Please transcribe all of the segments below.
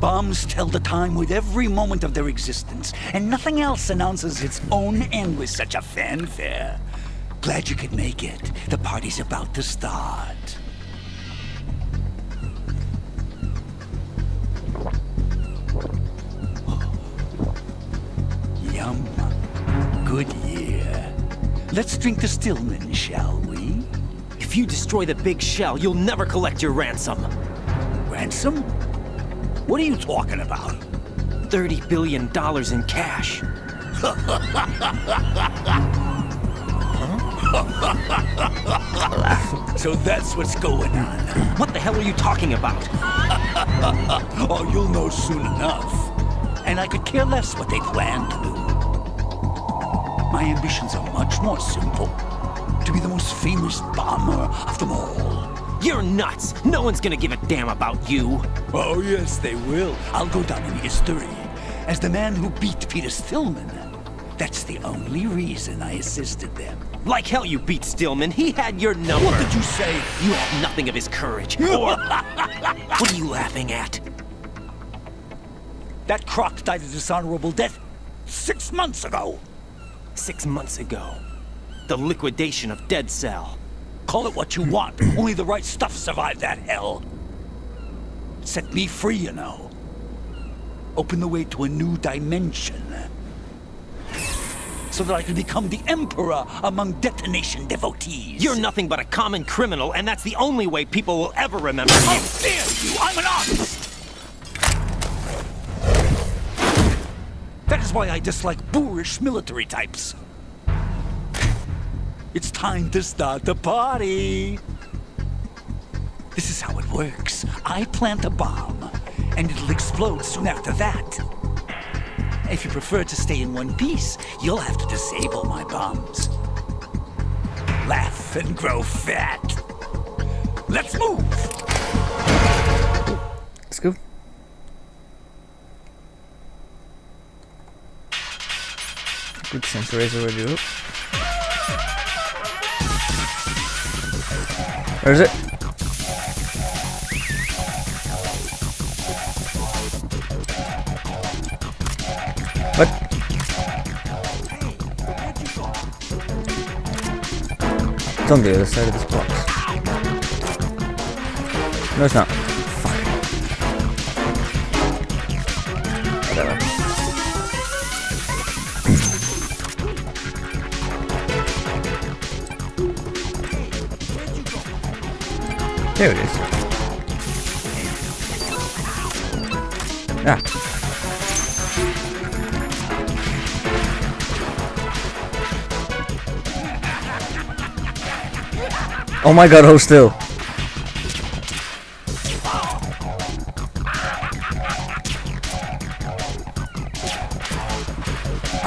Bombs tell the time with every moment of their existence, and nothing else announces its own end with such a fanfare. Glad you could make it. The party's about to start. Yum. Good year. Let's drink the Stillman, shall we? If you destroy the big shell, you'll never collect your ransom. Ransom? What are you talking about? $30 billion in cash. So that's what's going on. What the hell are you talking about? Oh, you'll know soon enough. And I could care less what they plan to do. My ambitions are much more simple. To be the most famous bomber of them all. You're nuts! No one's gonna give a damn about you! Oh, yes, they will. I'll go down in history as the man who beat Peter Stillman. That's the only reason I assisted them. Like hell you beat Stillman. He had your number. What did you say? You have nothing of his courage. Or... What are you laughing at? That croc died a dishonorable death 6 months ago. 6 months ago. The liquidation of Dead Cell. Call it what you want. Only the right stuff survived that hell. Set me free, you know. Open the way to a new dimension. So that I can become the emperor among detonation devotees. You're nothing but a common criminal, and that's the only way people will ever remember you. How dare you! I'm an artist! That is why I dislike boorish military types. It's time to start the party. This is how it works. I plant a bomb, and it'll explode soon after that. If you prefer to stay in one piece, you'll have to disable my bombs. Laugh and grow fat. Let's move! Let's go. Good sensor is already up. Where is it? What? It's on the other side of this box. No, it's not. Fuck. Whatever. There it is. Ah. Oh my god, hold still.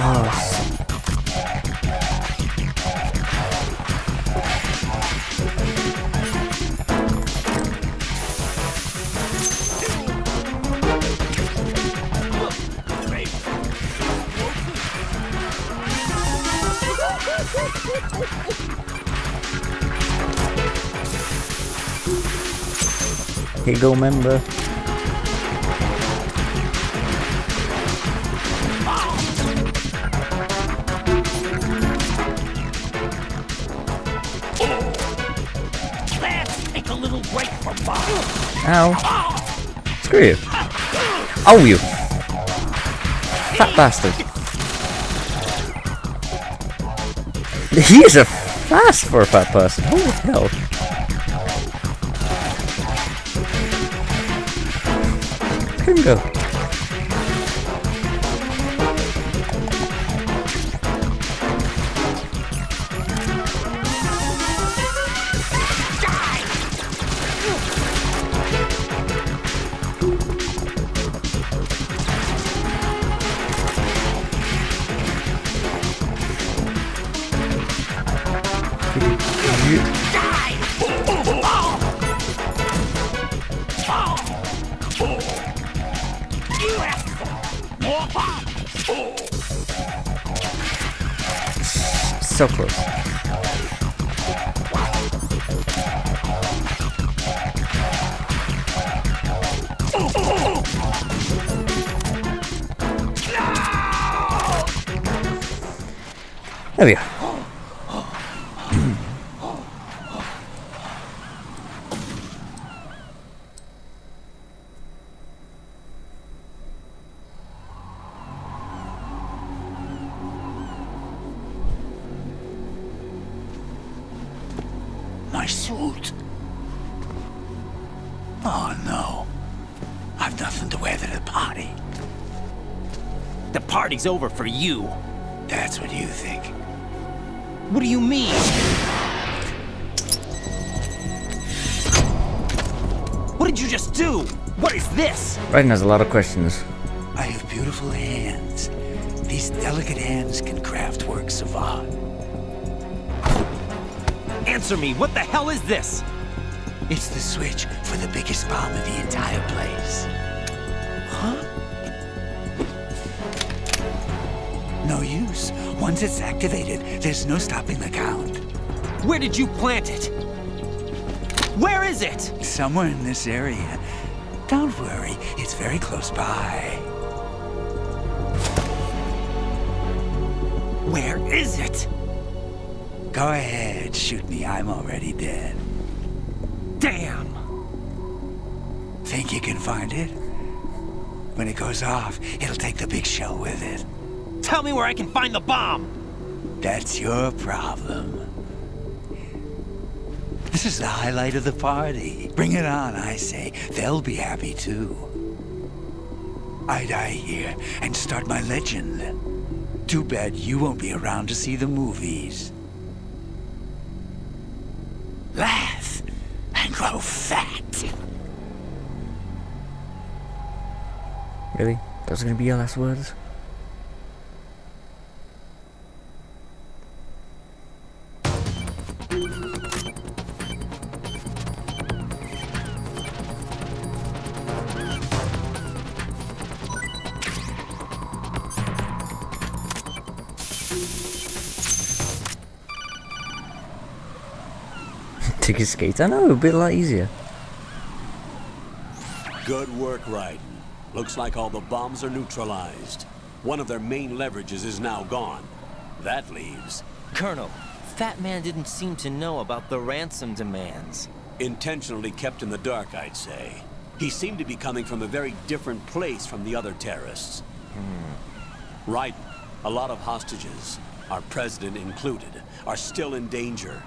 Oh. Here you go, member. Let's take a little break from bomb. Ow. Screw you. Oh, you. Fat bastard. He is a fast for a fat person. Holy hell. Let him go. So close. There we go. My suit. Oh no. I've nothing to wear to the party. The party's over for you. That's what you think. What do you mean? What did you just do? What is this? Raiden has a lot of questions. I have beautiful hands. These delicate hands can craft works of art. Answer me, what the hell is this? It's the switch for the biggest bomb in the entire place. Huh? No use. Once it's activated, there's no stopping the count. Where did you plant it? Where is it? Somewhere in this area. Don't worry, it's very close by. Where is it? Go ahead, shoot me. I'm already dead. Damn! Think you can find it? When it goes off, it'll take the big shell with it. Tell me where I can find the bomb! That's your problem. This is the highlight of the party. Bring it on, I say. They'll be happy too. I die here and start my legend. Too bad you won't be around to see the movies. Laugh and grow fat. Really? Those are gonna be your last words? Take his skates? I know, it'd be a lot easier. Good work, Raiden. Looks like all the bombs are neutralized. One of their main leverages is now gone. That leaves... Colonel, Fat Man didn't seem to know about the ransom demands. Intentionally kept in the dark, I'd say. He seemed to be coming from a very different place from the other terrorists. Raiden, a lot of hostages, our president included, are still in danger.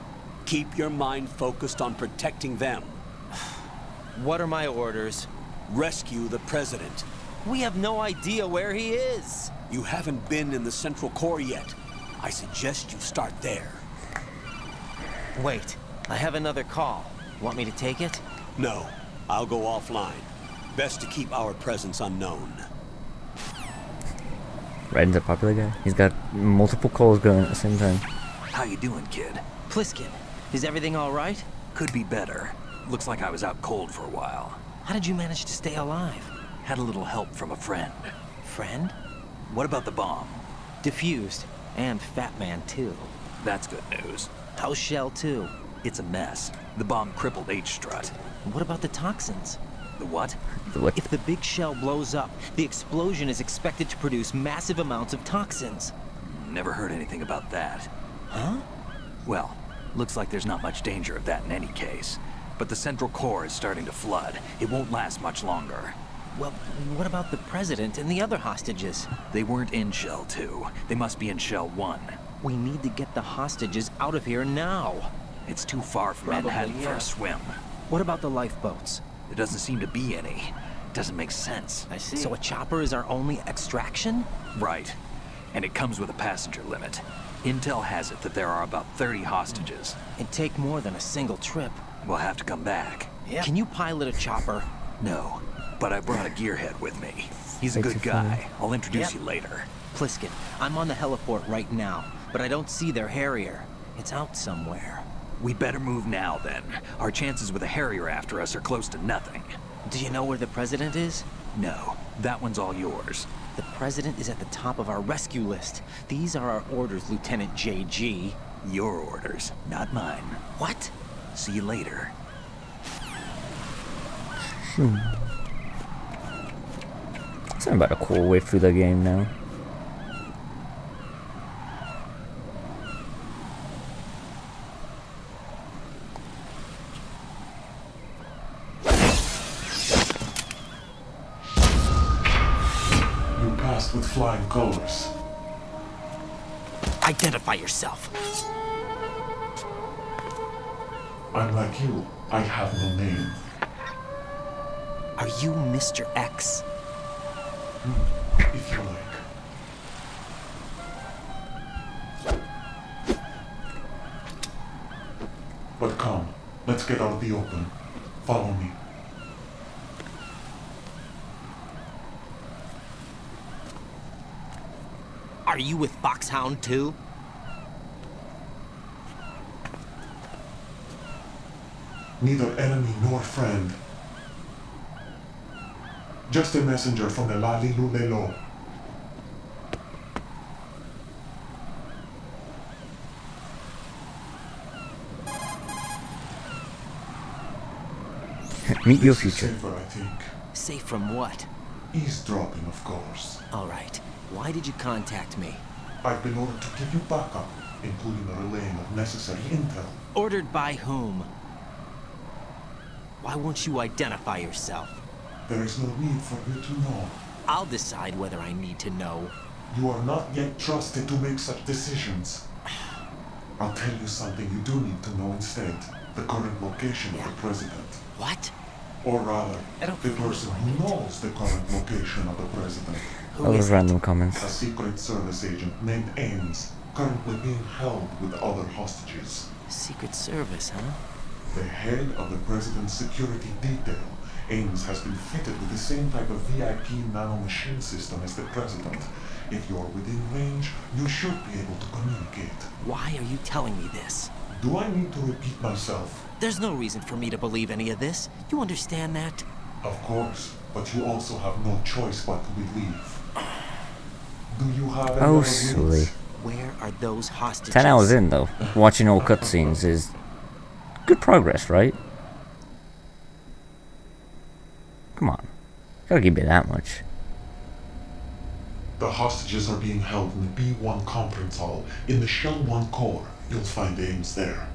Keep your mind focused on protecting them. What are my orders? Rescue the president. We have no idea where he is. You haven't been in the Central Core yet. I suggest you start there. Wait, I have another call. Want me to take it? No, I'll go offline. Best to keep our presence unknown. Raiden's a popular guy. He's got multiple calls going at the same time. How you doing, kid? Pliskin, is everything all right? Could be better. Looks like I was out cold for a while. How did you manage to stay alive? Had a little help from a friend. Friend? What about the bomb? Diffused. And Fat Man, too. That's good news. How's Shell, too? It's a mess. The bomb crippled H-Strut. What about the toxins? The what? What? If the big shell blows up, the explosion is expected to produce massive amounts of toxins. Never heard anything about that. Huh? Well, looks like there's not much danger of that in any case. But the Central Core is starting to flood. It won't last much longer. Well, what about the president and the other hostages? They weren't in Shell 2. They must be in Shell 1. We need to get the hostages out of here now. It's too far from Probably, Manhattan for yeah. a swim. What about the lifeboats? There doesn't seem to be any. Doesn't make sense. I see. So a chopper is our only extraction? Right. And it comes with a passenger limit. Intel has it that there are about 30 hostages. It'd take more than a single trip. We'll have to come back. Yeah. Can you pilot a chopper? No, but I brought a gearhead with me. He's a Makes good you guy. funny. I'll introduce Yep. you later. Pliskin, I'm on the heliport right now, but I don't see their Harrier. It's out somewhere. We better move now, then. Our chances with a Harrier after us are close to nothing. Do you know where the president is? No, that one's all yours. The president is at the top of our rescue list. These are our orders, Lieutenant JG. Your orders, not mine. What? See you later. Something about a cool way through the game now. masked with flying colors. Identify yourself. I'm like you. I have no name. Are you Mr. X? If you like. But come, let's get out of the open. Follow me. Are you with Foxhound too? Neither enemy nor friend. Just a messenger from the Lali Lulelo. Meet your This is future. safer, I think. Safe from what? Eavesdropping, of course. All right. Why did you contact me? I've been ordered to give you backup, including the relaying of necessary intel. Ordered by whom? Why won't you identify yourself? There is no need for you to know. I'll decide whether I need to know. You are not yet trusted to make such decisions. I'll tell you something you do need to know instead. The current location of the president. What? Or rather, I don't the feel person like who it. knows the current location of the president. All Who those is it? random comments. A Secret Service agent named Ames, currently being held with other hostages. Secret Service, huh? The head of the president's security detail, Ames has been fitted with the same type of VIP nanomachine system as the president. If you're within range, you should be able to communicate. Why are you telling me this? Do I need to repeat myself? There's no reason for me to believe any of this. You understand that? Of course, but you also have no choice but to believe. Do you have any Oh, other silly. leads? Where are those hostages? 10 hours in, though. Watching all cutscenes is good progress, right? Come on. Gotta give me that much. The hostages are being held in the B1 conference hall in the Shell 1 core. You'll find Ames there.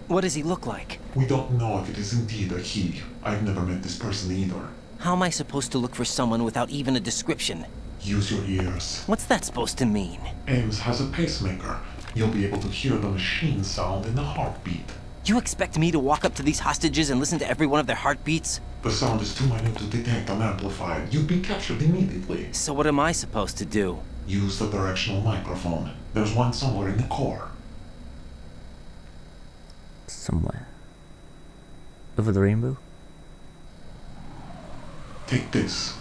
What does he look like? We don't know if it is indeed a he. I've never met this person either. How am I supposed to look for someone without even a description? Use your ears. What's that supposed to mean? Ames has a pacemaker. You'll be able to hear the machine sound in the heartbeat. You expect me to walk up to these hostages and listen to every one of their heartbeats? The sound is too minute to detect unamplified. You'd be captured immediately. So what am I supposed to do? Use the directional microphone. There's one somewhere in the core. Somewhere. Over the rainbow? Take this.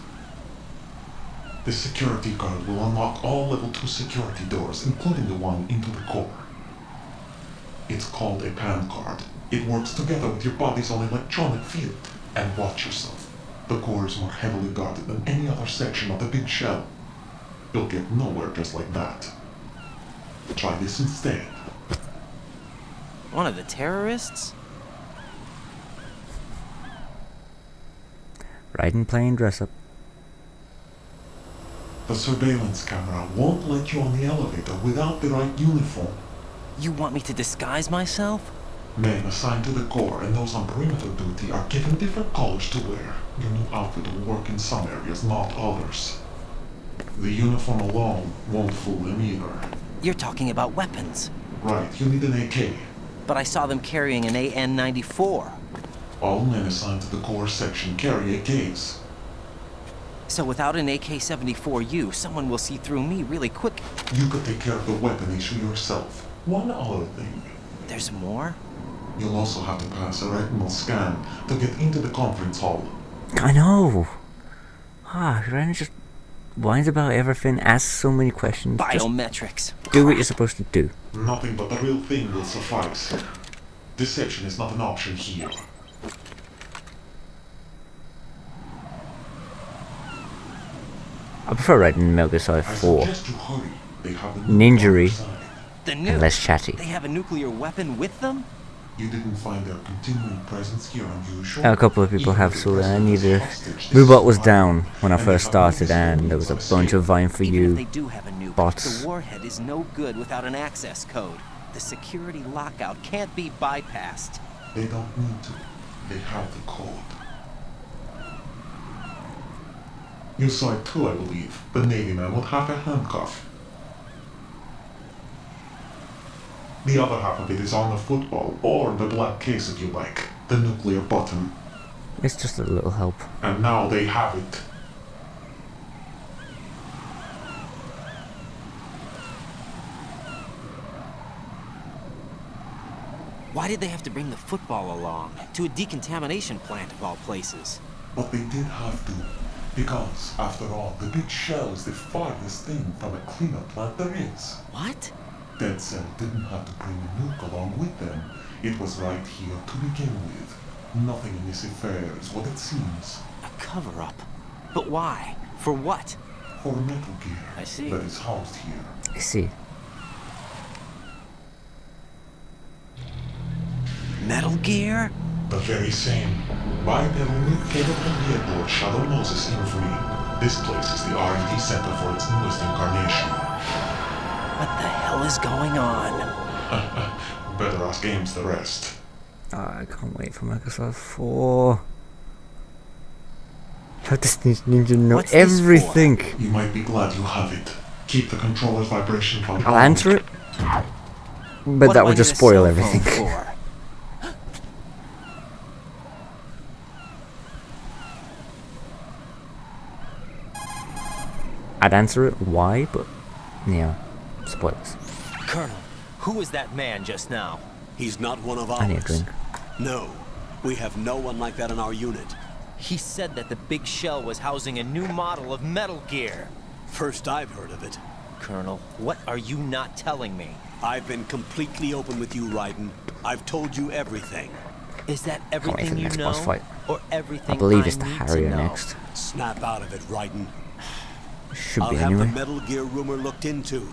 The security card will unlock all level 2 security doors, including the one into the core. It's called a PAN card. It works together with your body's own electronic field. And watch yourself. The core is more heavily guarded than any other section of the big shell. You'll get nowhere just like that. Try this instead. One of the terrorists? Riding plane dress up. The surveillance camera won't let you on the elevator without the right uniform. You want me to disguise myself? Men assigned to the core and those on perimeter duty are given different colors to wear. Your new outfit will work in some areas, not others. The uniform alone won't fool them either. You're talking about weapons. Right, you need an AK. But I saw them carrying an AN-94. All men assigned to the core section carry AKs. So without an AK-74U, someone will see through me really quick. You could take care of the weapon issue yourself. One other thing. There's more? You'll also have to pass a retinal scan to get into the conference hall. I know. Ren just whines about everything, asks so many questions. Just Biometrics. do what you're supposed to do. Nothing but the real thing will suffice. Deception is not an option here. I prefer riding Metal Gear Solid I 4. suggest you hurry. They have the new Ninjury. one inside. The And nuke. less chatty. They have a nuclear weapon with them? You didn't find their continuing presence here unusual. A couple of people have, so I need neither. to... Moobot was down when I first started, and there was a bunch of Vine for Even if they You do have a nuke, bots. the warhead is no good without an access code. The security lockout can't be bypassed. They don't need to. They have the code. You saw it too, I believe. The Navy man with half a handcuff. The other half of it is on the football, or the black case if you like. The nuclear button. It's just a little help. And now they have it. Why did they have to bring the football along? To a decontamination plant of all places. But they did have to. Because, after all, the big shell is the farthest thing from a cleanup plant there is. What? Dead Cell didn't have to bring the nuke along with them. It was right here to begin with. Nothing in this affair is what it seems. A cover-up? But why? For what? For Metal Gear I see. that is housed here. I see. Metal Gear? The very same. Bipedal nuke capable vehicle of Shadow Moses infamy. This place is the R&D center for its newest incarnation. What the hell is going on? Better ask Ames the rest. I can't wait for Microsoft 4. How does this ninja know What's this for? everything? You might be glad you have it. Keep the controller's vibration from... I'll answer it, but What that am I would just need a spoil cell phone everything. for? I'd answer it why, but yeah, spoilers. Colonel, who was that man just now? He's not one of ours. I need a drink. No, we have no one like that in our unit. He said that the big shell was housing a new model of Metal Gear. First I've heard of it. Colonel, what are you not telling me? I've been completely open with you, Raiden. I've told you everything. Is that Can't wait for everything the you next know? boss fight. Or everything I believe it's I the need to Harrier know? next. Snap out of it, Raiden. Should I'll be have anyway. the Metal Gear rumor looked into.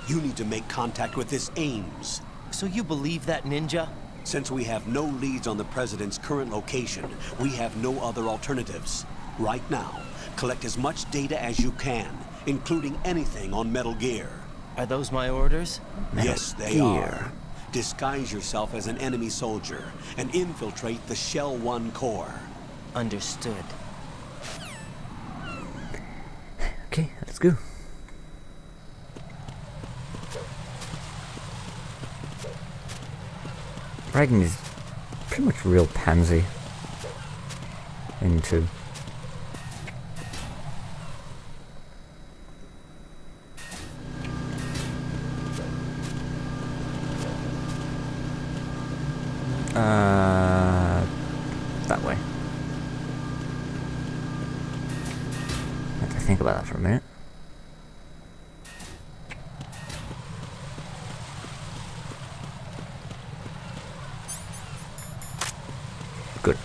You need to make contact with this Ames. So you believe that ninja? Since we have no leads on the President's current location, we have no other alternatives. Right now, collect as much data as you can, including anything on Metal Gear. Are those my orders? Yes, they are. Disguise yourself as an enemy soldier and infiltrate the Shell 1 core. Understood. Okay, let's go. Raiden is pretty much real pansy into that way. I have to think about that for a minute. Good.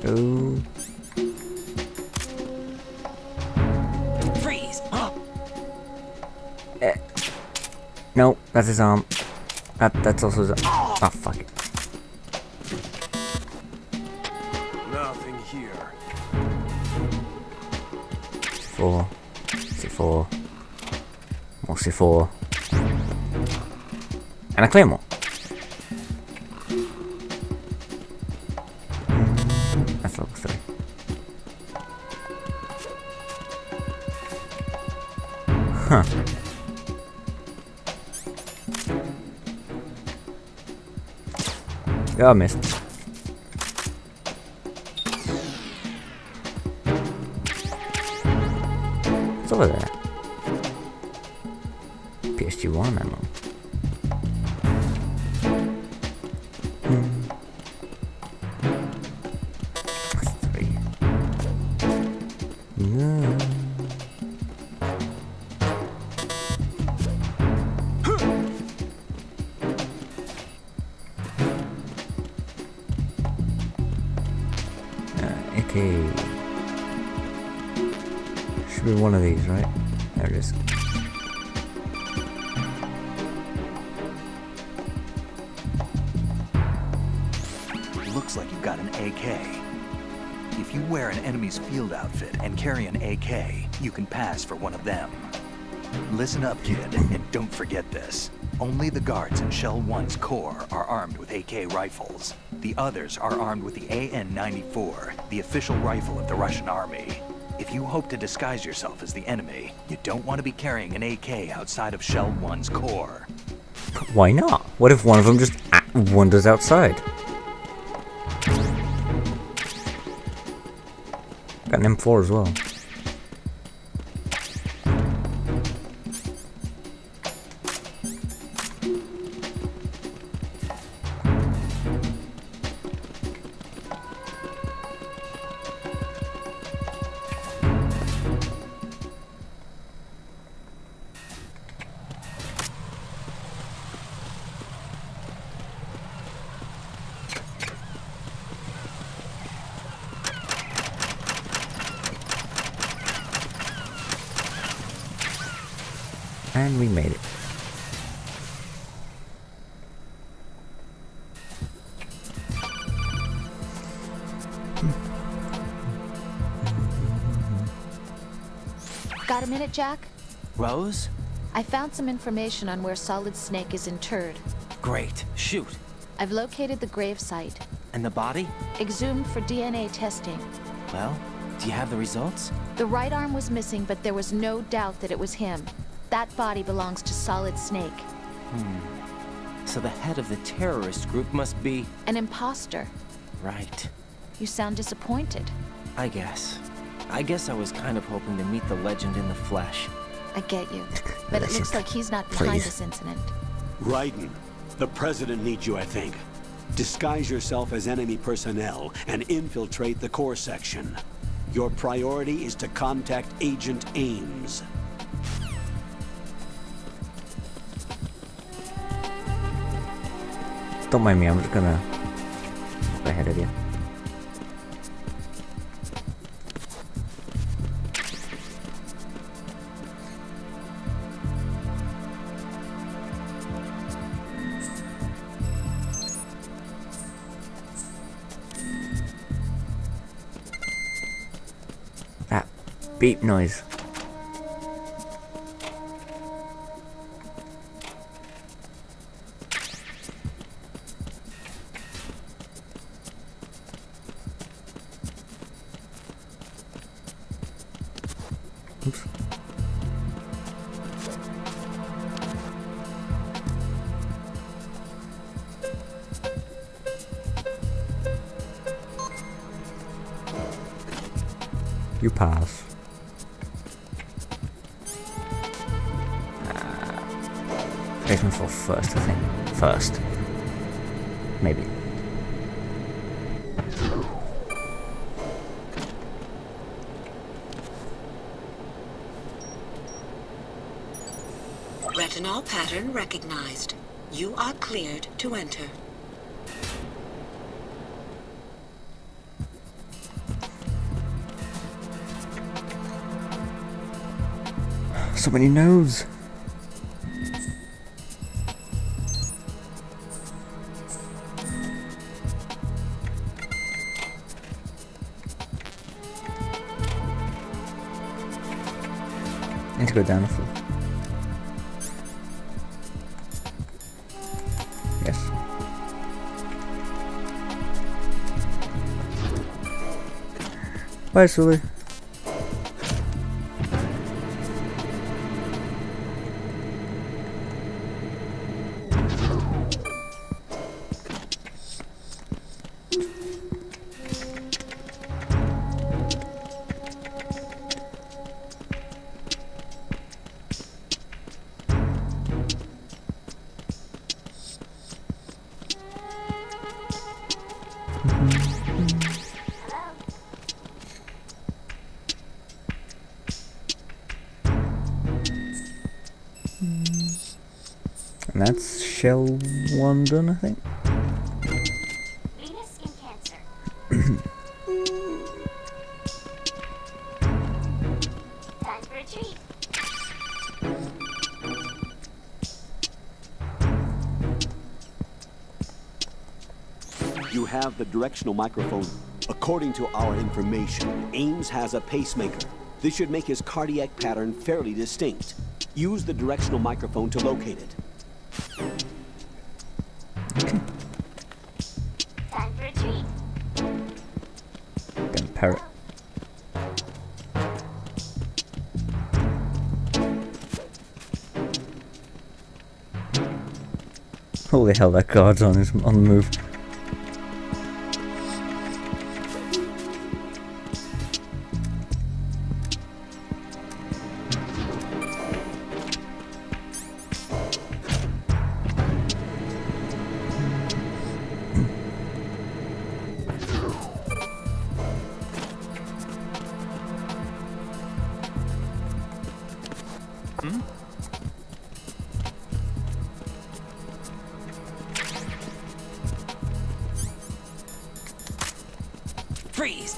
So Freeze! no, that's his arm. That's also his arm. Oh fuck it. Nothing here. C4, C4, more C4, and a claymore. That's level 3. Huh. Oh, I missed. It's over there. PSG-1 ammo. That's 3. No. Okay. Should be one of these, right? There it is. Looks like you've got an AK. If you wear an enemy's field outfit and carry an AK, you can pass for one of them. Listen up, kid, and don't forget this. Only the guards in Shell 1's core are armed with AK rifles. The others are armed with the AN-94, the official rifle of the Russian army. If you hope to disguise yourself as the enemy, you don't want to be carrying an AK outside of Shell 1's core. Why not? What if one of them just wanders outside? Got an M4 as well. And we made it. Got a minute, Jack? Rose? I found some information on where Solid Snake is interred. Great. Shoot. I've located the grave site. And the body? Exhumed for DNA testing. Well, do you have the results? The right arm was missing, but there was no doubt that it was him. That body belongs to Solid Snake. So the head of the terrorist group must be... An imposter. Right. You sound disappointed. I guess I was kind of hoping to meet the legend in the flesh. I get you. But it looks like he's not behind Please. this incident. Raiden, the president needs you, I think. Disguise yourself as enemy personnel and infiltrate the core section. Your priority is to contact Agent Ames. Don't mind me, I'm just gonna go ahead of you. That beep noise. Oops. You pass. Aim for first, I think. First. Maybe. Retinol pattern recognized. You are cleared to enter. So many nodes. Need to go down a floor. Yes. Bye, Sully. And that's Shell 1 done, I think. Venus in Cancer. Time for a treat. You have the directional microphone. A According to our information, Ames has a pacemaker. This should make his cardiac pattern fairly distinct. Use the directional microphone to locate it. Time for a treat. Damn parrot. Holy hell, that guard's on the move. Freeze!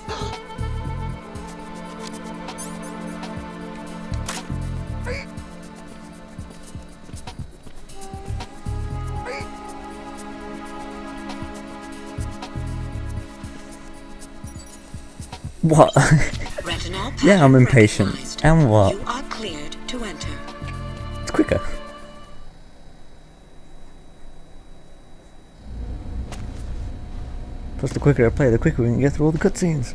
What? Retinol Yeah, I'm pattern impatient. recognized. And what? You are cleared to enter. It's quicker. Plus, the quicker I play, the quicker we can get through all the cutscenes.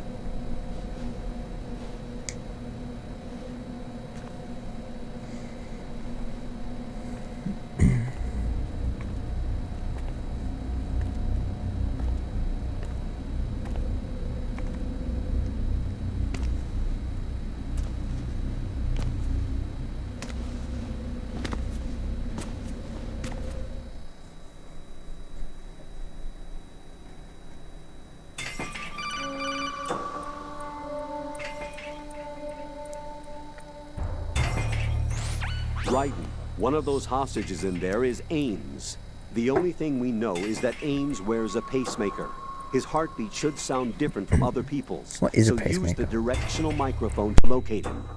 Raiden, one of those hostages in there is Ames. The only thing we know is that Ames wears a pacemaker. His heartbeat should sound different from other people's. What is a so use pacemaker? the directional microphone to locate him.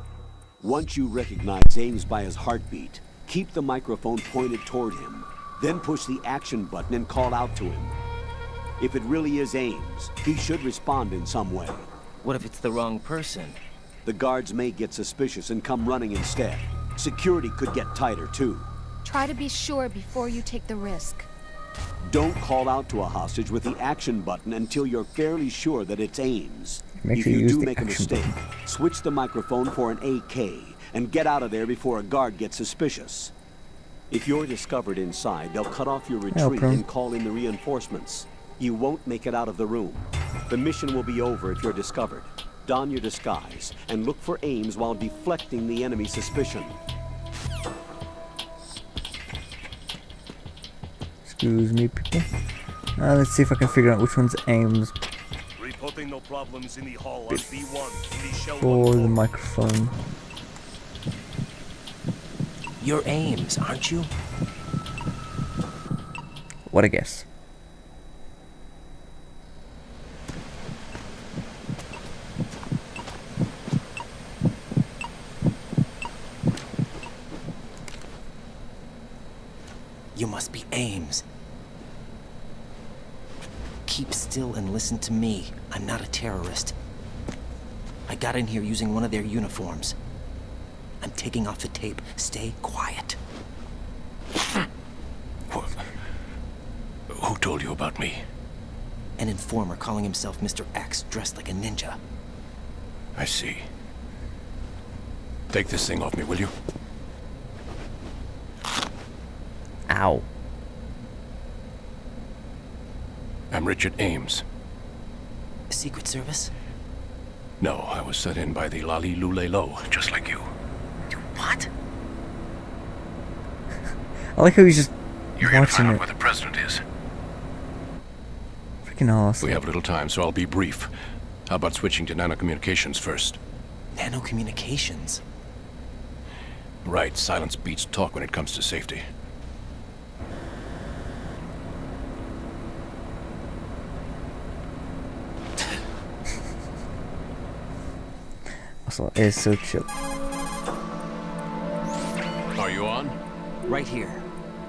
Once you recognize Ames by his heartbeat, keep the microphone pointed toward him. Then push the action button and call out to him. If it really is Ames, he should respond in some way. What if it's the wrong person? The guards may get suspicious and come running instead. Security could get tighter, too. Try to be sure before you take the risk. Don't call out to a hostage with the action button until you're fairly sure that it's Ames. Make If sure you you use do the make a action mistake, button. switch the microphone for an AK and get out of there before a guard gets suspicious. If you're discovered inside, they'll cut off your retreat bro. and call in the reinforcements. You won't make it out of the room. The mission will be over if you're discovered. Don your disguise and look for Ames while deflecting the enemy's suspicion. Excuse me, people. Let's see if I can figure out which one's Ames Reporting no problems in the hall on B1 in the shell for the 1 microphone. You're Ames, aren't you? What a guess. You must be Ames. Keep still and listen to me. I'm not a terrorist. I got in here using one of their uniforms. I'm taking off the tape. Stay quiet. Who told you about me? An informer calling himself Mr. X, dressed like a ninja. I see. Take this thing off me, will you? Ow. I'm Richard Ames. Secret Service? No, I was set in by the Lali Lule Lo, just like you. What? I like how he's just You're here to watching find out it. where the president is. Freaking awesome. We have little time, so I'll be brief. How about switching to nanocommunications first? Nanocommunications? Right, silence beats talk when it comes to safety. Also, it's so chill. Are you on? Right here.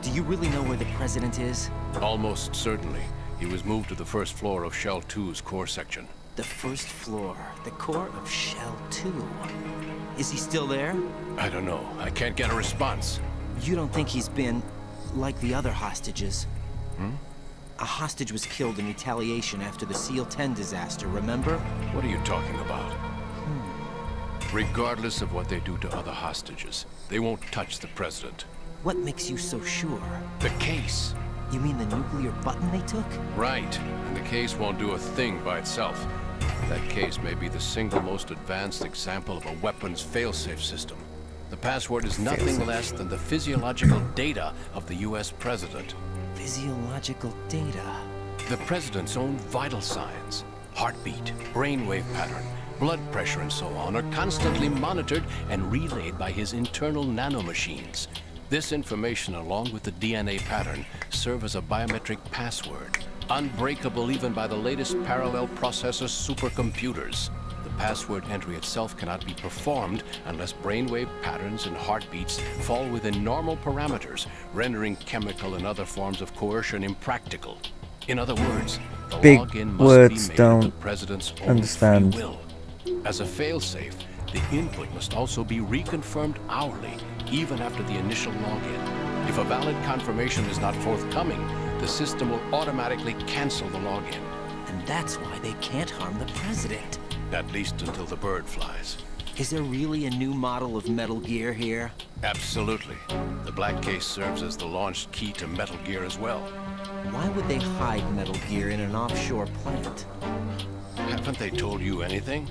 Do you really know where the president is? Almost certainly. He was moved to the first floor of Shell 2's core section. The first floor, the core of Shell 2. Is he still there? I don't know. I can't get a response. You don't think he's been like the other hostages? Hmm? A hostage was killed in retaliation after the SEAL 10 disaster, remember? What are you talking about? Regardless of what they do to other hostages, they won't touch the president. What makes you so sure? The case. You mean the nuclear button they took? Right. And the case won't do a thing by itself. That case may be the single most advanced example of a weapons failsafe system. The password is nothing less than the physiological data of the US president. Physiological data? The president's own vital signs, heartbeat, brainwave pattern, blood pressure and so on are constantly monitored and relayed by his internal nanomachines. This information, along with the DNA pattern, serve as a biometric password, unbreakable even by the latest parallel processor supercomputers. The password entry itself cannot be performed unless brainwave patterns and heartbeats fall within normal parameters, rendering chemical and other forms of coercion impractical. In other words, the Big login must words be made don't of the president's own understand. free will. As a failsafe, the input must also be reconfirmed hourly, even after the initial login. If a valid confirmation is not forthcoming, the system will automatically cancel the login. And that's why they can't harm the president. At least until the bird flies. Is there really a new model of Metal Gear here? Absolutely. The black case serves as the launch key to Metal Gear as well. Why would they hide Metal Gear in an offshore plant? Haven't they told you anything?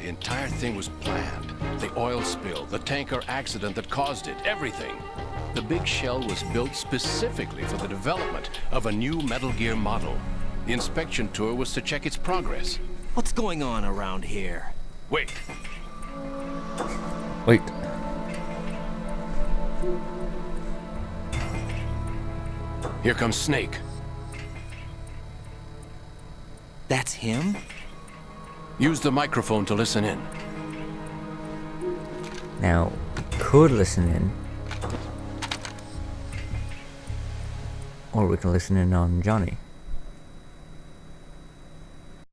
The entire thing was planned. The oil spill, the tanker accident that caused it, everything. The big shell was built specifically for the development of a new Metal Gear model. The inspection tour was to check its progress. What's going on around here? Wait. Wait. Here comes Snake. That's him? Use the microphone to listen in. Now, could listen in. Or we can listen in on Johnny.